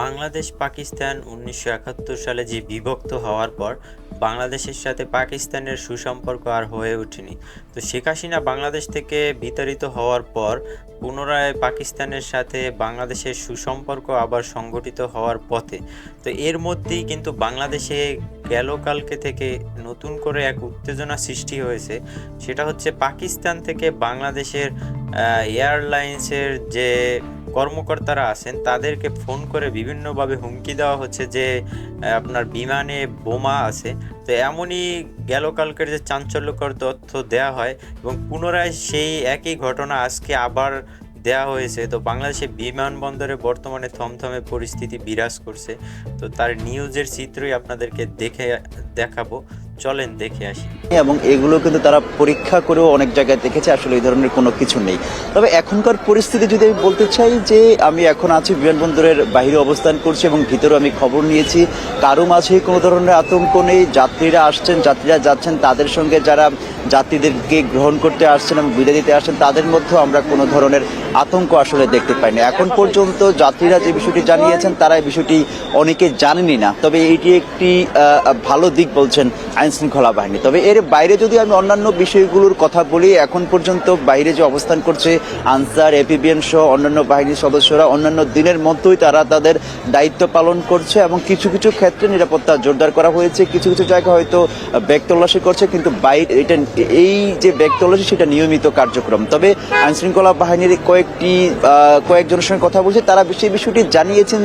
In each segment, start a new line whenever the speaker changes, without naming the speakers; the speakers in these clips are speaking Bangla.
বাংলাদেশ পাকিস্তান ১৯৭১ সালে যে বিভক্ত হওয়ার পর বাংলাদেশের সাথে পাকিস্তানের সুসম্পর্ক আর হয়ে ওঠেনি। তো শেখ হাসিনা বাংলাদেশ থেকে বিতাড়িত হওয়ার পর পুনরায় পাকিস্তানের সাথে বাংলাদেশের সুসম্পর্ক আবার সংগঠিত হওয়ার পথে। তো এর মধ্যেই কিন্তু বাংলাদেশে গেল কালকে থেকে নতুন করে এক উত্তেজনা সৃষ্টি হয়েছে। সেটা হচ্ছে পাকিস্তান থেকে বাংলাদেশের এয়ারলাইন্সের যে কর্মকর্তারা আছেন তাদেরকে ফোন করে বিভিন্নভাবে হুমকি দেওয়া হচ্ছে যে আপনার বিমানে বোমা আছে। তো এমনই গেল কালকের যে চাঞ্চল্যকর তথ্য দেওয়া হয় এবং পুনরায় সেই একই ঘটনা আজকে আবার দেওয়া হয়েছে। তো বাংলাদেশে বিমানবন্দরে বর্তমানে থমথমে পরিস্থিতি বিরাজ করছে। তো তার নিউজের চিত্রই আপনাদেরকে দেখাবো, চলেন দেখে আসি।
এবং এগুলো কিন্তু তারা পরীক্ষা করেও অনেক জায়গায় দেখেছে আসলে এই ধরনের কোনো কিছু নেই। তবে এখনকার পরিস্থিতি যদি আমি বলতে চাই যে আমি এখন আছি বিমানবন্দরের বাইরে অবস্থান করছি এবং ভিতরে আমি খবর নিয়েছি, কারো মাঝে কোনো ধরনের আতঙ্ক নেই। যাত্রীরা আসছেন, যাত্রীরা যাচ্ছেন, তাদের সঙ্গে যারা যাত্রীদেরকে গ্রহণ করতে আসছেন এবং বিদায় দিতে আসছেন তাদের মধ্যেও আমরা কোনো ধরনের আতঙ্ক আসলে দেখতে পাইনি। এখন পর্যন্ত যাত্রীরা যে বিষয়টি জানিয়েছেন তারা এই বিষয়টি অনেকে জানেনই না। তবে এটি একটি ভালো দিক বলছেন আইন শৃঙ্খলা বাহিনী। তবে এর বাইরে যদি আমি অন্যান্য বিষয়গুলোর কথা বলি, এখন পর্যন্ত বাইরে যে অবস্থান করছে আনসার, এপিবিএন সহ অন্যান্য বাহিনীর সদস্যরা অন্যান্য দিনের মতোই তারা তাদের দায়িত্ব পালন করছে এবং কিছু কিছু ক্ষেত্রে নিরাপত্তা জোরদার করা হয়েছে। কিছু কিছু জায়গায় হয়তো ব্যাগ তল্লাশি করছে, কিন্তু বাইরে এটা এই যে ব্যাগ তল্লাশি সেটা নিয়মিত কার্যক্রম। তবে আইন শৃঙ্খলা বাহিনীর কয়েকজনের সঙ্গে কথা বলছে, তারা সেই বিষয়টি জানিয়েছেন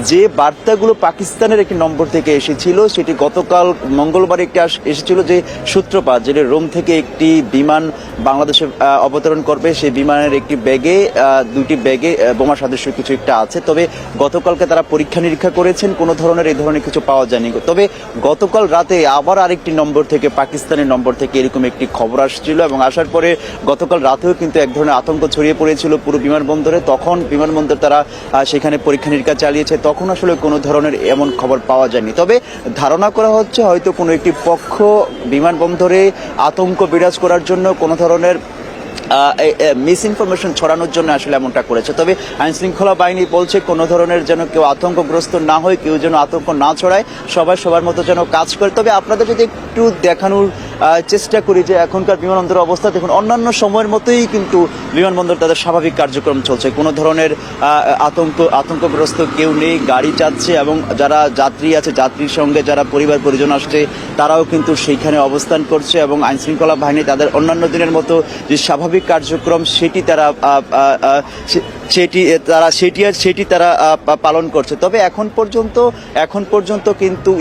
যে বার্তাগুলো পাকিস্তানের একটি নম্বর থেকে এসেছিল সেটি গতকাল মঙ্গলবার একটি এসেছিল যে সূত্রপাত যে রোম থেকে একটি বিমান বাংলাদেশে অবতরণ করবে, সেই বিমানের একটি ব্যাগে দুটি ব্যাগে বোমা সদৃশ্য কিছু একটা আছে। তবে গতকালকে তারা পরীক্ষা নিরীক্ষা করেছেন, কোনো ধরনের এই ধরনের কিছু পাওয়া যায়নি। তবে গতকাল রাতে আবার আরেকটি নম্বর থেকে, পাকিস্তানের নম্বর থেকে এরকম একটি খবর আসছিল এবং আসার পরে গতকাল রাতেও কিন্তু এক ধরনের আতঙ্ক ছড়িয়ে পড়েছিল পুরো বিমানবন্দরে। তখন বিমানবন্দর তারা সেখানে পরীক্ষা নিরীক্ষা চালিয়েছে, তখন আসলে কোনো ধরনের এমন খবর পাওয়া যায়নি। তবে ধারণা করা হচ্ছে হয়তো কোনো একটি পক্ষ বিমানবন্দরে আতঙ্ক বিরাজ করার জন্য কোনো ধরনের মিস ইনফরমেশন ছড়ানোর জন্য আসলে এমনটা করেছে। তবে আইন শৃঙ্খলা বাহিনী বলছে কোনো ধরনের যেন কেউ আতঙ্কগ্রস্ত না হয়, কেউ যেন আতঙ্ক না ছড়ায়, সবাই সবার মতো যেন কাজ করে। তবে আপনাদের যদি একটু দেখানোর চেষ্টা করি যে এখনকার বিমানবন্দরের অবস্থা দেখুন, অন্যান্য সময়ের মতোই কিন্তু বিমানবন্দর তাদের স্বাভাবিক কার্যক্রম চলছে, কোনো ধরনের আতঙ্কগ্রস্ত কেউ নেই। গাড়ি যাচ্ছে এবং যারা যাত্রী আছে, যাত্রীর সঙ্গে যারা পরিবার পরিজন আসছে তারাও কিন্তু সেইখানে অবস্থান করছে এবং আইন শৃঙ্খলা বাহিনী তাদের অন্যান্য দিনের মতো যে স্বাভাবিক কার্যক্রম সেটি তারা পালন করছে। তবে এখন পর্যন্ত কিন্তু